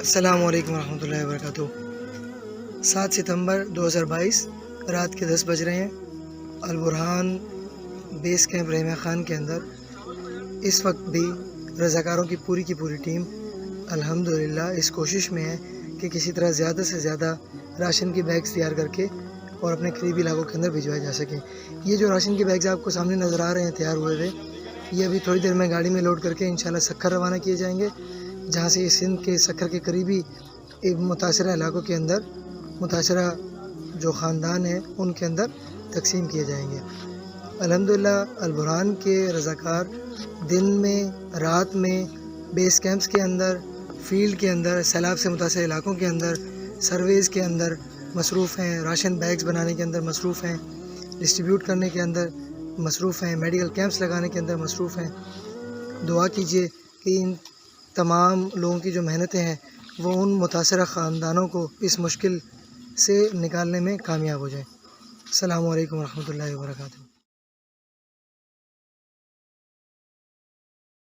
السلام علیکم ورحمۃ اللہ وبرکاتہ۔ 7 ستمبر 2022 رات کے 10 بج رہے ہیں۔ البرہان بیس کیمپ رحمہ خان کے اندر اس وقت بھی رضاکاروں کی پوری ٹیم الحمدللہ اس کوشش میں ہے کہ کسی طرح زیادہ سے زیادہ راشن کی بیگز تیار کر کے اور اپنے قریبی علاقوں کے اندر بھجوائے جا سکیں۔ یہ جو راشن کی بیگز آپ کو سامنے نظر آ رہے ہیں تیار ہوئے ہوئے، یہ ابھی تھوڑی دیر میں گاڑی میں لوڈ کر کے انشاءاللہ سکھر روانہ کیے جائیں گے، جہاں سے یہ سندھ کے سکھر کے قریبی متاثرہ علاقوں کے اندر متاثرہ جو خاندان ہیں ان کے اندر تقسیم کیے جائیں گے۔ الحمدللہ البرہان کے رضاکار دن میں، رات میں، بیس کیمپس کے اندر، فیلڈ کے اندر، سیلاب سے متاثرہ علاقوں کے اندر، سرویز کے اندر مصروف ہیں، راشن بیگز بنانے کے اندر مصروف ہیں، ڈسٹریبیوٹ کرنے کے اندر مصروف ہیں، میڈیکل کیمپس لگانے کے اندر مصروف ہیں۔ دعا کیجیے کہ ان تمام لوگوں کی جو محنتیں ہیں وہ ان متاثرہ خاندانوں کو اس مشکل سے نکالنے میں کامیاب ہو جائیں۔ السلام علیکم ورحمۃ اللہ وبرکاتہ۔